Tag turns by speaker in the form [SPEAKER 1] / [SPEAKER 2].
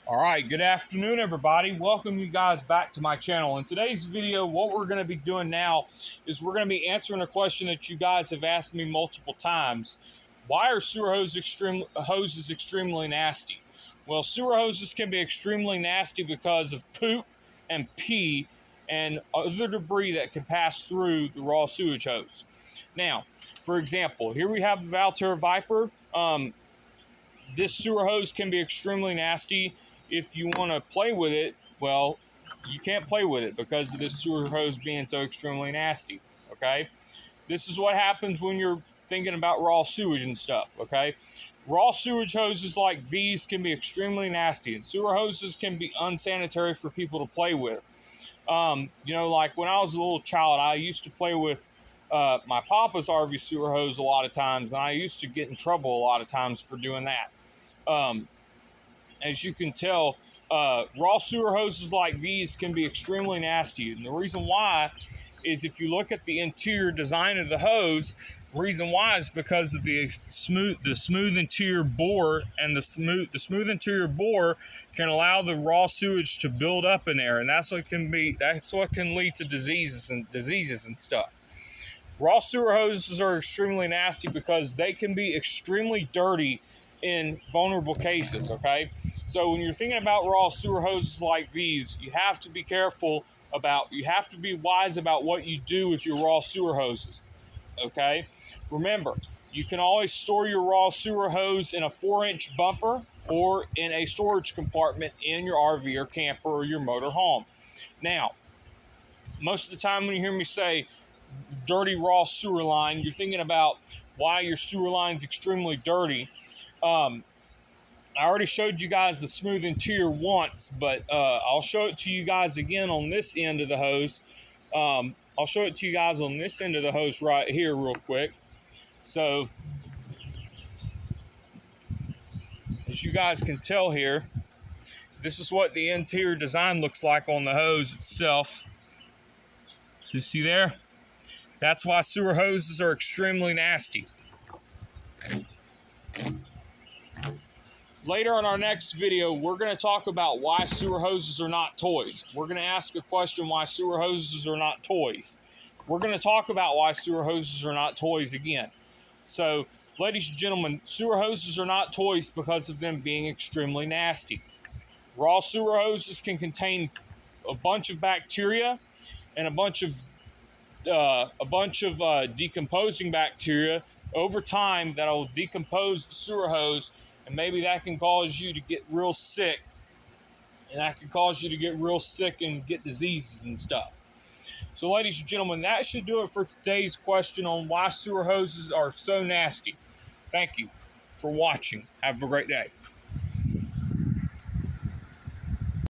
[SPEAKER 1] All right, good afternoon, everybody. Welcome you guys back to my channel. In today's video, what we're going to be doing now is we're going to be answering a question that you guys have asked me multiple times. Why are sewer hoses extremely nasty? Well, sewer hoses can be extremely nasty because of poop and pee and other debris that can pass through the raw sewage hose. Now, for example, here we have the Valterra Viper. This sewer hose can be extremely nasty. If you want to play with it, well, you can't play with it because of this sewer hose being so extremely nasty, okay? This is what happens when you're thinking about raw sewage and stuff, okay? Raw sewage hoses like these can be extremely nasty, and sewer hoses can be unsanitary for people to play with. Like when I was a little child, I used to play with my papa's RV sewer hose a lot of times, and I used to get in trouble a lot of times for doing that. As you can tell, raw sewer hoses like these can be extremely nasty. And the reason why is if you look at the interior design of the hose, the reason why is because of the smooth interior bore, and the smooth interior bore can allow the raw sewage to build up in there, and that's what can lead to diseases and stuff. Raw sewer hoses are extremely nasty because they can be extremely dirty in vulnerable cases, okay? So when you're thinking about raw sewer hoses like these, you have to be you have to be wise about what you do with your raw sewer hoses, okay? Remember, you can always store your raw sewer hose in a 4-inch bumper or in a storage compartment in your RV or camper or your motor home. Now, most of the time when you hear me say dirty raw sewer line, you're thinking about why your sewer line's extremely dirty. I already showed you guys the smooth interior once, but I'll show it to you guys again on this end of the hose. I'll show it to you guys on this end of the hose right here real quick. So, as you guys can tell here, this is what the interior design looks like on the hose itself. So you see there? That's why sewer hoses are extremely nasty. Later in our next video, we're going to talk about why sewer hoses are not toys. We're going to ask a question why sewer hoses are not toys. We're going to talk about why sewer hoses are not toys again. So, ladies and gentlemen, sewer hoses are not toys because of them being extremely nasty. Raw sewer hoses can contain a bunch of bacteria and a bunch of decomposing bacteria over time that will decompose the sewer hose, and maybe that can cause you to get real sick, and get diseases and stuff. So, ladies and gentlemen, that should do it for today's question on why sewer hoses are so nasty. Thank you for watching. Have a great day.